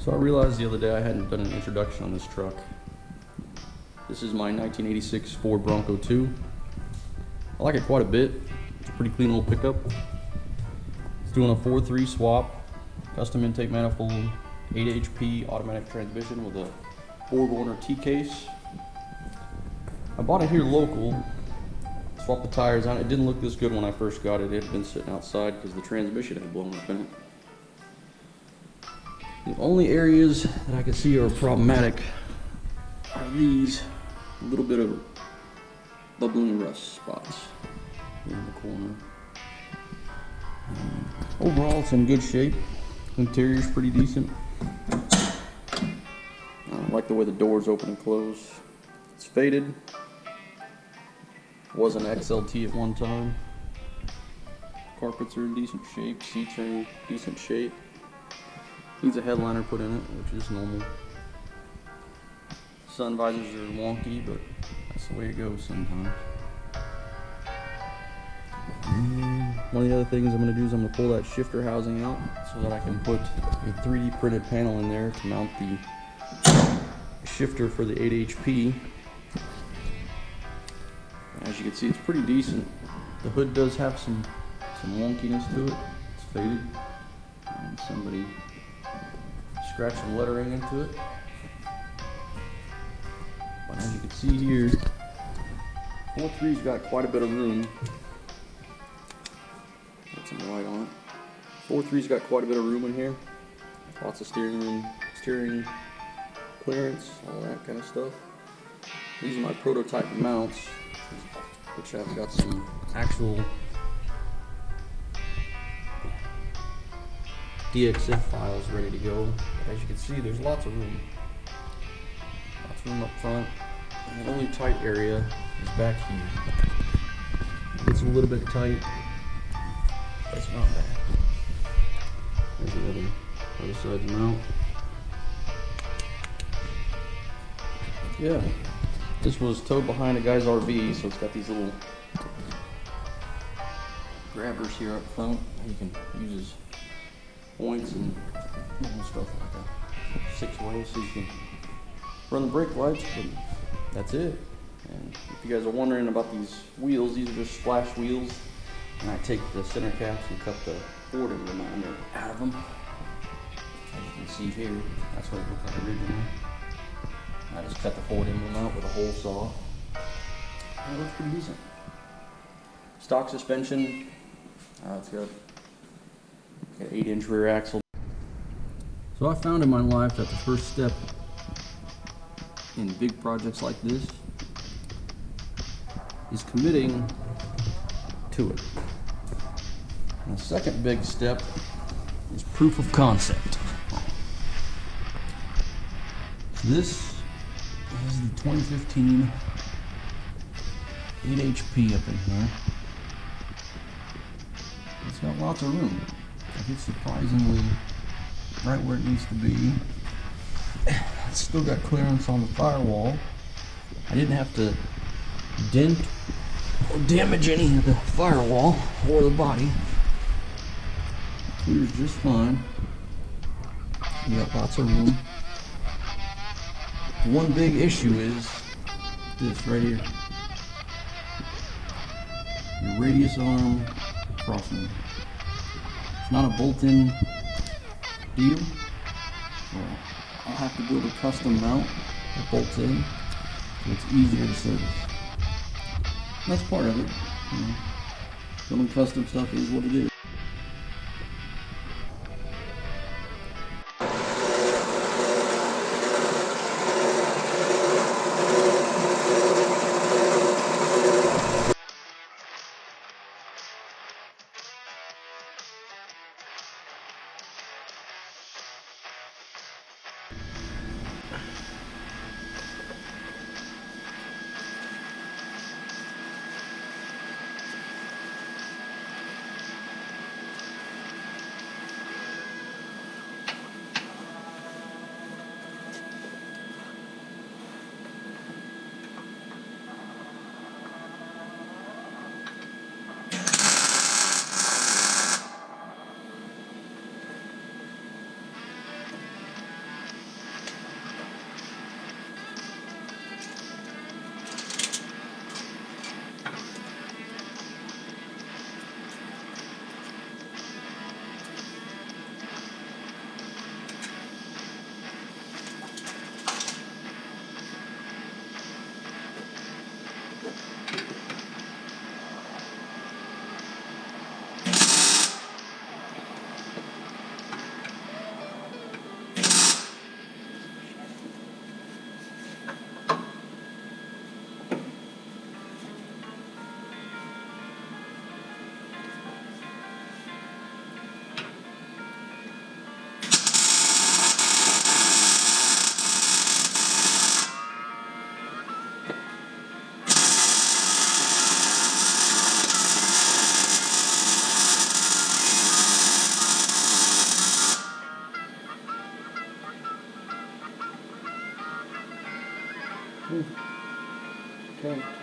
So I realized the other day I hadn't done an introduction on this truck. This is my 1986 Ford Bronco 2. I like it quite a bit. It's a pretty clean little pickup. It's doing a 4-3 swap, custom intake manifold, 8 HP automatic transmission with a 4-corner T-case. I bought it here local, swapped the tires on it. It didn't look this good when I first got it. It had been sitting outside because the transmission had blown up in it. The only areas that I can see are problematic are these, a little bit of bubbling rust spots here in the corner. Overall, it's in good shape. Interior's pretty decent. I like the way the doors open and close. It's faded. Was an XLT at one time. Carpets are in decent shape. Seats are in decent shape. Needs a headliner put in it, which is normal. Sun visors are wonky, but that's the way it goes sometimes. One of the other things I'm going to do is I'm going to pull that shifter housing out so that I can put a 3D printed panel in there to mount the shifter for the 8 HP. As you can see, it's pretty decent. The hood does have some wonkiness to it. It's faded. And somebody scratched some lettering into it. But as you can see here, 4.3's got quite a bit of room. Get some light on it. 4.3's got quite a bit of room in here. Lots of steering room, steering clearance, all that kind of stuff. These are my prototype mounts, which I've got some actual DXF files ready to go. As you can see, there's lots of room. Lots of room up front. And the only tight area is back here. It's a little bit tight, but it's not bad. There's the other side of the mount. Yeah, this was towed behind a guy's RV, so it's got these little grabbers here up front. You can use his points and stuff like that. 6 ways, so you can run the brake lights, but that's it. And if you guys are wondering about these wheels, these are just splash wheels. And I take the center caps and cut the Ford emblem out of them. As you can see here, that's what it looked like originally. I just cut the Ford emblem out with a hole saw. And it looks pretty decent. Stock suspension. It's got 8-inch rear axle. So I found in my life that the first step in big projects like this is committing to it. And the second big step is proof of concept. So this is the 2015 8 HP up in here. It's got lots of room. It's surprisingly right where it needs to be. It's still got clearance on the firewall. I didn't have to dent or damage any of the firewall or the body. It clears just fine. You got lots of room. One big issue is this right here. Your radius arm crossing. It's not a bolt-in deal, so I'll have to build a custom mount that bolts in, so it's easier to service. That's part of it. You know, building custom stuff is what it is. Okay.